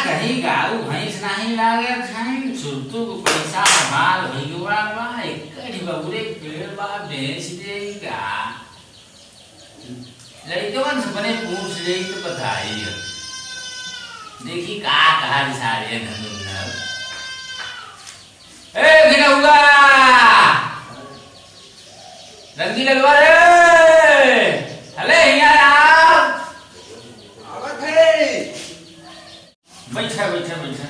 कहीं गाऊ भैंस नहीं लागे खाइन सुरतु को पैसा माल भईवा बा एकड़ी बबुरे पेड़ बा बेच देगा लड़कवन से बने पूछ ले तो बताई देखी का कहा सारे नंदन ए गिनौगा रंगी लगवा रे अरे यार आवत है। बैठा बैठा बैठा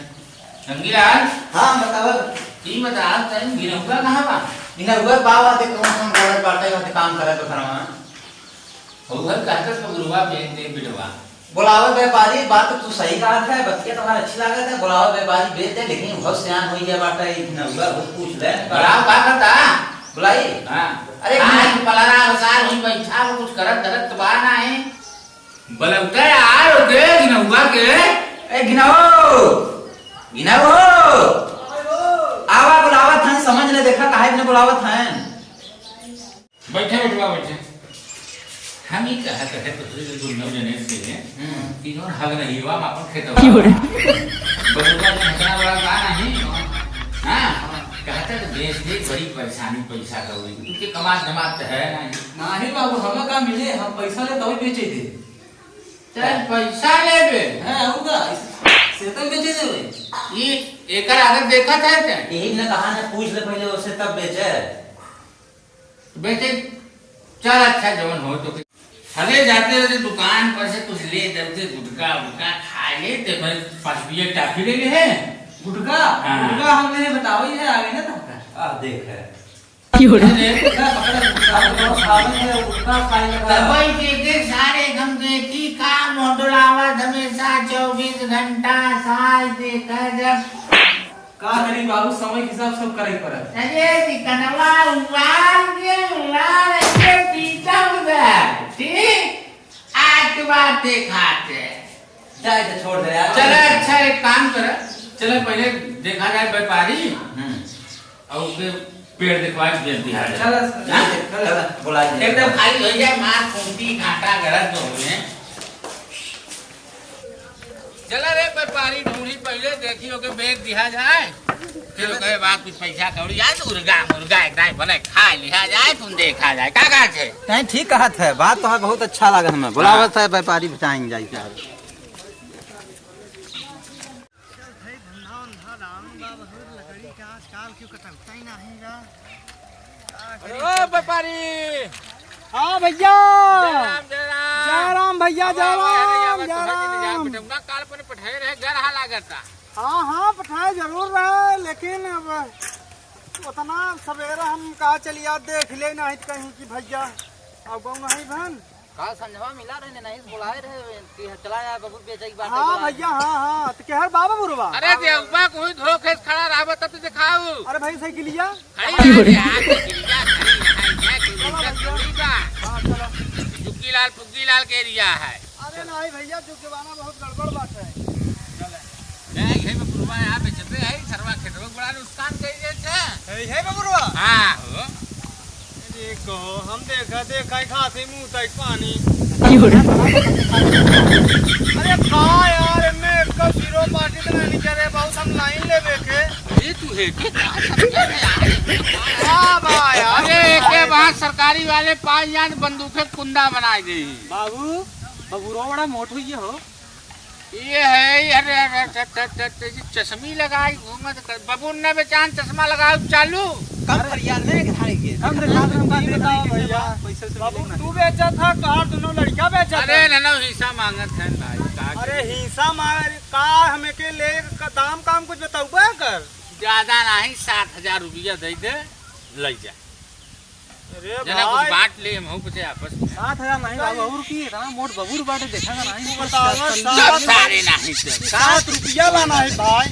रंगीलाल हाँ बताओ। ई बता तन गिनौगा कहां बा गिनौगा बाबा ते कौन कौन गोड़ बाटे होते काम करे तो घरवा उधर कहते तो गुरुवा बेच दे बिटवा बुलावे व्यापारी बात तो तू सही कहा है बतिया तुम्हारा अच्छी लागत है बुलावे व्यापारी बेच दे लेकिन बहुत सियान होई है बाटा गिनौगा बहुत पूछ ले बड़ा का करता बुलाई हां अरे आज पलारा साल हुई बैठा कुछ करत करत तो बा ना है बलौटे आ दे गिनौगा के ए गिनाओ गिनाओ आवा बुलावत हैं समझ ले देखा काहे ने बुलावत हैं बैठे बिटवा बैठे हम ही कहा कहे तो दूर न जाने से इन्हों हग नहीं हुआ अपन खेत क्यों रे बलौटा ने हकना वाला का नहीं हां कहता तो देश दे बड़ी परेशानी पैसा का हुई क्योंकि कमात जमात है नहीं बाबू हमें का मिले हम पैसा ले तभी बेचे थे चल पैसा लेबे हैं होगा सेतन बेचे देवे ये एकर आदत देखा था क्या यही ने कहा ने पूछ ले पहले उससे तब बेचे बेटे चल अच्छा जवन हो तो हले जाते रहते दुकान पर से कुछ ले दबते गुटका गुटका खा लेते भाई 5 रुपये टाफी ले है गुटका हाँ। गुटका हमने बताओ ही है आगे ना तब आ देख है क्यों रे गुटका पकड़ गुटका खाई लगा दवाई के सारे हम देखी का मोडलावा हमेशा 24 घंटा साल देखा जब का करी बाबू समय के हिसाब सब करे पड़े अरे सिकनवा उबाल के पीछा उधर ठीक आज बात खाते जाए तो छोड़ दे यार चलो अच्छा एक काम कर चलो पहले देखा जाए व्यापारी और उसके पेड़ दिखवाए बेच दिया चल चल बुला दे एकदम खाली हो जाए मार खूंटी कांटा गलत तो हो चला रे व्यापारी ढूंढी पहले देखियो के बेच दिया जाए चलो कहे बात कुछ पैसा कौड़ी जाए तो मुर्गा मुर्गा एकदम बने खा लिया जाए तुम देखा जाए का है नहीं ठीक कहत है बात तो है बहुत अच्छा लगा हमें बुलावत है व्यापारी बताएंगे जाए ओ व्यापारी हाँ भैया जय राम भैया जय राम काल पर पठाए रहे घर हाला करता हाँ पठाए जरूर रहे लेकिन अब उतना सवेरा हम कहा चलिए देख ले नहीं कहीं कि भैया अब गौ नहीं बहन कल संझवा मिला रहे नहीं बुलाए रहे कि चला जा बबू बेचे की बात हाँ भैया हाँ तो क्या बाबा बुरवा अरे देवबा कोई धोखे खड़ा रहबा तब दिखाओ अरे भाई साइकिलिया जुक्की लाल फुग्गी लाल के एरिया है अरे नहीं भैया जो जमाना बहुत गड़बड़ बात है यही में पुरवा यहाँ बेचते है सरवा खेतवा बड़ा नुकसान कई देते है बबुरवा हाँ देखो हम देखा खाते मुंह तक पानी अरे खा यार मैं का सिरो पार्टी तो नहीं करे बहुत हम लाइन ले देखे ये तू है कि का समझे नहीं हां बा यार अरे के बाद सरकारी वाले 5 जान बंदूकें कुंदा बना दे बाबू बबुरो बड़ा मोट हुई हो ये है अरे चश्मी लगाई घूमत बबून ने बेचान चश्मा लगाओ चालू कम कर यार नहीं खाएंगे हम बताओ भैया बाबू तू बेचा था कार दोनों लड़का बेचा अरे ननो हिस्सा मांगत है भाई अरे हिस्सा मार का हमें के ले का काम कुछ बताओ कर ज्यादा नहीं 7,000 रुपया दे दे ले जा अरे जना कुछ बांट ले हम कुछ आपस में 7,000 नहीं बाबू और की इतना मोट बबूर बाटे देखा नहीं सब सारे नहीं 7 रुपया लाना है भाई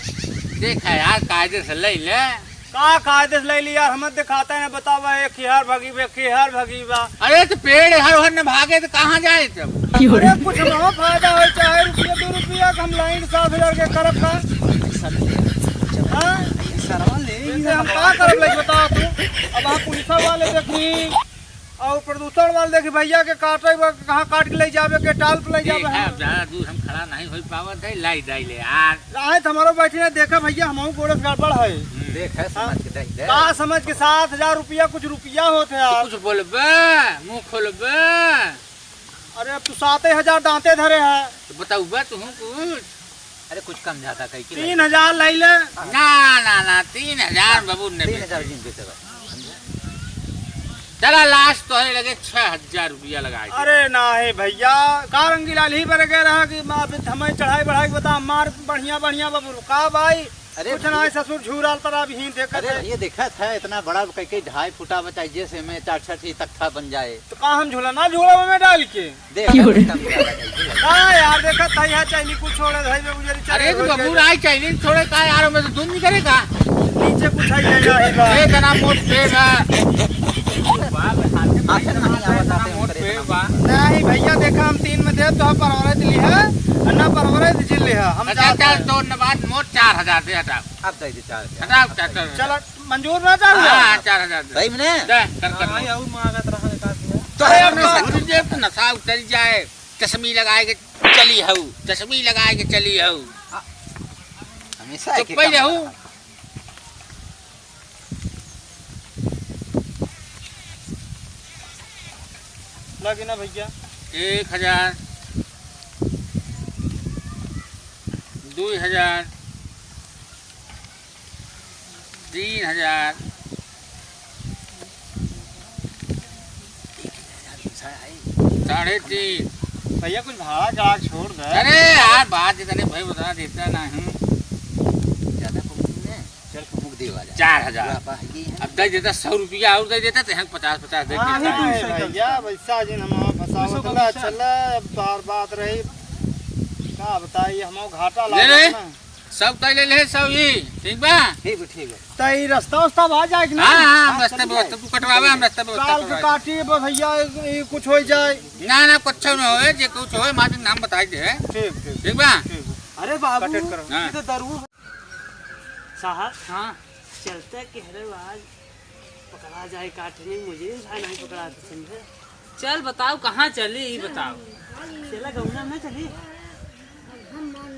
देखा यार कायदे से ले ले का कायदे से ले लिया हम दिखाता है बतावा एक खिहार भगी बा अरे तो पेड़ हर हर ने भागे तो कहाँ जाए तब अरे कुछ ना फायदा हो चाहे रुपया 2 रुपया हम लाइन 7,000 के करब का सरवा ले हम का करब ले बताओ तू अब आप पुलिस वाले देखी और प्रदूषण वाले देखी भैया के काटे कहाँ काट के ले जावे के टाल पे ले जावे अब ज्यादा दूर हम खड़ा नहीं हो पावत है, लाई दाई ले यार। आए हमारो बैठे ने देखा भैया हमारे गोड़े से गड़बड़ है। देख है समझ के दे दे। का समझ के 7,000 रुपया कुछ रुपया होते यार। कुछ बोलबे, मुंह खोलबे। अरे अब तू 7,000 दांते धरे है तो बताऊ बे तू कुछ। अरे कुछ कम ज्यादा कहीं की 3,000 ले ले। ना 3,000 बाबू ने 3,000 दिन देते बा। चला लास्ट तो है लगे 6,000 रुपया लगाए। अरे ना है भैया का रंगीलाल ही पर गए रहा कि हमें चढ़ाई बढ़ाई बता मार बढ़िया बढ़िया बाबू का भाई। अरे कुछ ना ससुर झूराल पर अब ही देखा अरे ये देखा था इतना बड़ा कई 2.5 फुटा बताइए जैसे में 4-6 तख्ता बन जाए तो का हम झूला ना झूला में डाल के देख कम ज्यादा कहीं की हाँ यार देखा था यहाँ चाहिए कुछ छोड़े भाई में गुजरी चले अरे तो बाबू राय चाहिए थोड़े का यार में तो दूध नहीं करेगा। नीचे कुछ है नहीं बा। एक ना मोट पे बा। आखिर नहीं आवत आते मोट पे बा। नहीं भैया देखा हम 3 में दे तो परवरे दिली है अन्ना परवरे दिली है हम अच्छा चल तो न बाद मोट 4,000 दे हटा। अब दे दे 4,000 हटा चल। चलो मंजूर ना चाहू हां 4,000 दे। सही में ने दे कर और मांगत रहा का तो है जेब नशा उतर जाए। चश्मी लगाए के चली हूं, चश्मी लगाए के चली हूं। हमेशा तो एक ही पहले काम हूं लगे ना भैया 1,000 2,000 3,000 3,500। भैया कुछ भाड़ा चढ़ा के छोड़ दे। अरे यार बात इतने भाई बता देता नहीं। ज्यादा पकड़ी ने चल मुख देवा जा 4,000 बाबा ये है अब दे देता 100 रुपया और दे देता तो 50 दे हाँ देता। भैया वैसा जिन हम फसावत चल अब बार बात रही का बताइए हम घाटा ले ले। लगा सब तय ले ले सब ही ठीक बा। ठीक है तो ये रास्ता उस्ता आ जाए कि हां नहीं हां रास्ता व्यवस्था तू कटवावे हम रास्ता काल व्यवस्था के करवाए। काटी भैया ये कुछ हो जाए। ना कुछ न होए जे कुछ होए मां नाम बताई दे ठीक ठीक ठीक बा। ठीक अरे बाबू कटेक्ट करो। हां ये तो दरू साहब हां चलता कि हरे आज पकड़ा जाए काटने मुझे नहीं पकड़ा तो समझे। चल बताओ कहाँ चली ये बताओ। चला गौना में चली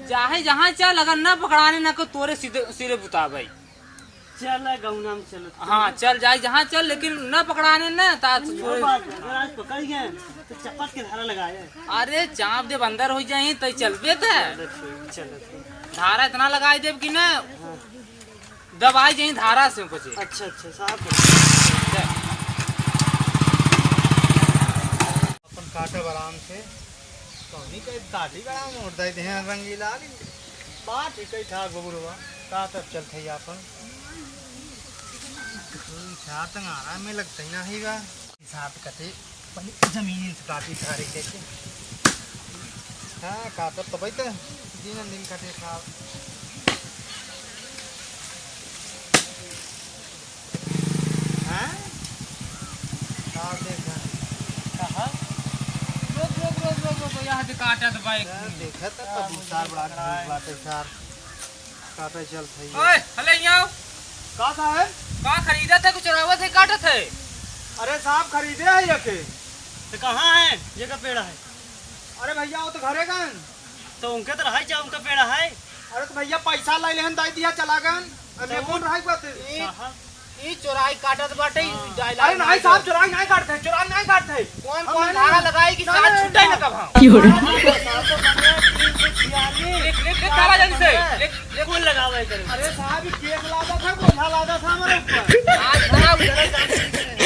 चाहे जहाँ चल अगर न पकड़ाने न को तोरे सीधे सिरे बुता भाई। चल गौना में चलो। हाँ चल जाए जहाँ चल लेकिन न पकड़ाने न अगर आज पकड़ गए तो चपट के धारा लगाए। अरे चाप जब अंदर हो जाए तो चलबे चलो धारा इतना लगाई देव कि न दवाई जाए धारा से कुछ। अच्छा साहब अपन काटे आराम से कौनी के काटी बड़ा मोड़ दे हैं रंगीला बात ही कई ठाक बबुरवा का तब चलते ही अपन छात आरा में लगते ना ही बा साथ कटे पहले जमीन से काटी सारे के हां काटब तो भाई तो दिन कटे खा हां का देखा कहा रोक यहाँ से काटा तो भाई। देखा था कभी सार बड़ा बाटे सार काटे चल थई ओए हले यहाँ का साहब का खरीदा था कुछ रावत है काटा थे। अरे साहब खरीदे है ये के तो कहाँ है ये का पेड़ा है। अरे भैया वो तो घरे गन तो उनके तो रहा जा उनका पेड़ा है। अरे तो भैया पैसा ले लेहन दाई दिया चला गन अरे कौन रहा बात ई चोराई काटत बाटे अरे नहीं साहब चोराई नहीं काटते कौन धारा लगाई कि साथ छूटे न कब हम। ले ताला जल्दी से कौन लगावे करे। अरे साहब केक लादा था बोझा लादा था हमारे ऊपर आज खराब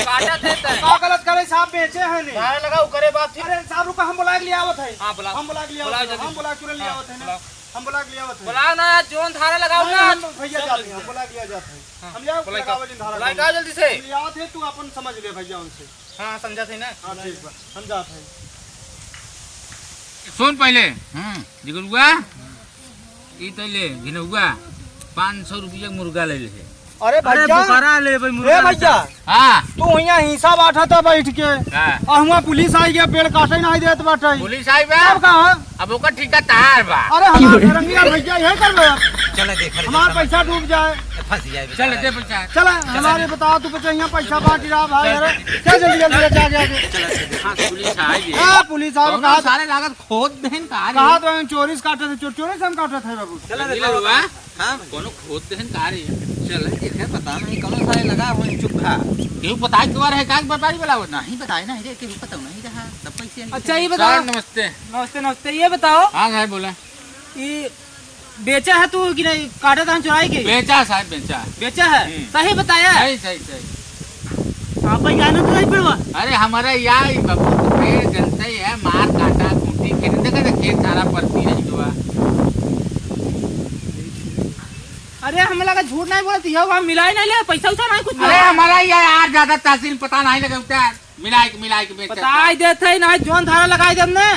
काटा थे त का गलत करे साहब बेचे हैं नहीं धारा लगाओ करे बात थी। अरे साहब रुका हम बुला के लिए आवत है हां बुला हम बुला के लिए आवत है हम बुला के लिए आवत है ना हम बुला के लिए आवत है बुलाओ ना जोन धारा लगाओ ना भैया जाते हैं हम बुला के लिए जाते हैं हम जाओ लगावे जिन धारा लगाओ जल्दी से। लिया थे तू अपन समझ ले भैया उनसे हां समझा थे ना। हां ठीक बा हम जाते हैं सुन पहले जिगरुआ ई तले गिनुआ 500 रुपया मुर्गा ले ले। अरे भैया ले भाई ए भैया हां तू यहाँ हिस्सा बांटा था बैठ के हां और हुआ पुलिस आई गया पेड़ काटे नहीं देत बाटे पुलिस आई बा अब कहां अब ओकर ठिका तार बा। अरे हम रंगीला भैया यही करबे चल देख हमारा पैसा डूब जाए। फंस जाए चल दे पैसा। चला हमारे बताओ तू बच्चा यहाँ पैसा बांट रहा भाई। अरे क्या जल्दी जल्दी ले जाके आगे। हाँ पुलिस आई है। हाँ पुलिस आ कहा सारे लागत खोद देन कार कहा तो चोरी से काटे थे चोरी से हम काटे थे बाबू। चल हुआ हां कोनो खोद देन कार है। चल देखे पता नहीं कौन सा लगा वो चुप था क्यों पता है तुम्हारे है काग व्यापारी वाला नहीं बताए ना ये कि पता नहीं रहा सब पैसे। अच्छा ये बताओ। नमस्ते नमस्ते नमस्ते ये बताओ हाँ साहब बोला ये बेचा है तू कि नहीं काटा था चुराई के? बेचा साहब बेचा बेचा है सही बताया है? सही सही सही। आप भाई जाना तो नहीं पड़वा। अरे हमारा यार बाबू पेड़ जनता ही है मार काटा खूंटी खेत देखा खेत सारा पड़ती नहीं हुआ। अरे हमें लगा झूठ नहीं बोलती है वहाँ मिला ही नहीं ले पैसा उसा नहीं कुछ। अरे हमारा यार ज्यादा तहसील पता नहीं लगा मिलाई के बेचा बताई देते नहीं जोन धारा लगाई दे हमने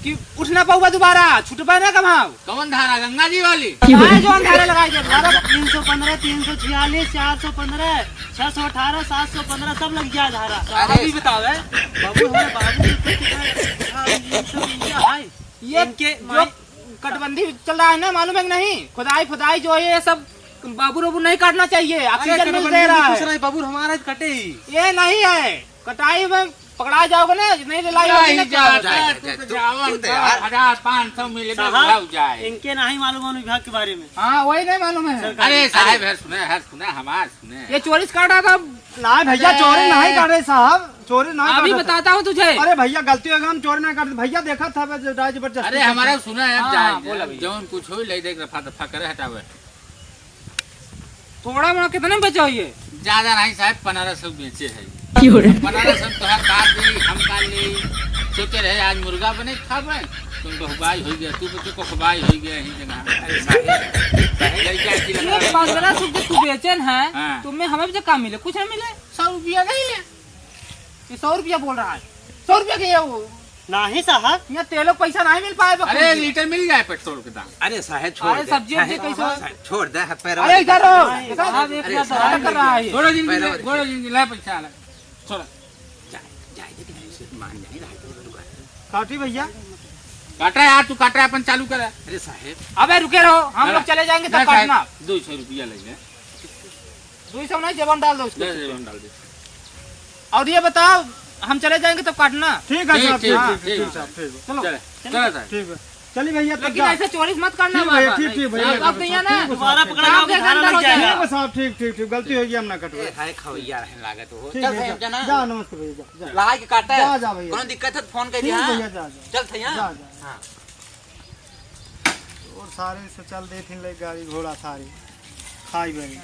कि उठ ना पाऊंगा दोबारा छुटपा ना कमाओ। कौन धारा गंगा जी वाली जोन धारा लगाई दे दोबारा 315 346 415 618 715 सब लग जाए धारा। अभी बताओ बाबू हमारे बाबू ये जो कटबंदी चल रहा है ना मालूम है कि नहीं? खुदाई जो है ये सब बाबू रोबू नहीं काटना चाहिए। ऑक्सीजन मिल दे रहा है बाबू हमारा कटे ये नहीं है कटाई में पकड़ा जाओगे ना नहीं इनके नहीं मालूम विभाग के बारे में। हाँ वही नहीं मालूम है। अरे साहब सुने हमारे सुने ये चोरी से काटा था ना भैया चोरी नहीं काटे साहब चोरी नहीं अभी बताता हूँ तुझे। अरे भैया गलती होगा हम चोरी नहीं करते भैया देखा था जबरदस्ती। अरे हमारा सुना है जौन कुछ हो ले देख रफा दफा करे हटावे थोड़ा मोड़ा कितने बचा ये? ज्यादा नहीं साहब 1500 बेचे है 1500 तो है काट दे हम काट ले सोचे रहे आज मुर्गा बने खावे तुम बहुबाई हो गया तू बच्चे को खबाई हो गया यही जगह। अरे साहब ये 1500 तू बेचन है हाँ। तुम्हें हमें भी काम मिले कुछ नहीं मिले 100 रुपया नहीं ले ये 100 रुपया बोल रहा है 100 रुपया के वो नहीं साहब यहाँ तेलों पैसा नहीं मिल पाए। अरे 1 लीटर मिल जाए पेट्रोल के दाम। अरे साहब छोड़ अरे दे सब्जी कैसे छोड़ दे पैर। अरे इधर कर रहा है गोड़ो जिंदगी ला पैसा ला छोड़ मान नहीं रहा काटी भैया काट रहा है यार तू काट रहा है अपन चालू कर। अरे साहब अबे रुके रहो हम लोग चले जाएंगे तब काटना। 200 रुपया ले ले 200 नहीं जबान डाल दो उसको डाल दे। और ये बताओ हम चले जाएंगे तब काटना। ठीक है साहब ठीक चलो चलो ठीक है चलिए भैया लेकिन ऐसे चोरी मत करना। ठीक भैया ठीक भैया अब नहीं ना दोबारा पकड़ा साहब ठीक गलती होगी हम ना कटवा। हाय खवैया रहने लागत हो ठीक चल है भैया जाना जा नमस्ते भैया जा लगा के काटा है जा भैया कोनो दिक्कत है तो फोन कर ठीक दिया भैया जा चल थैया जा हां और सारे से चल देथिन ले गाड़ी घोड़ा सारी खाई बनी।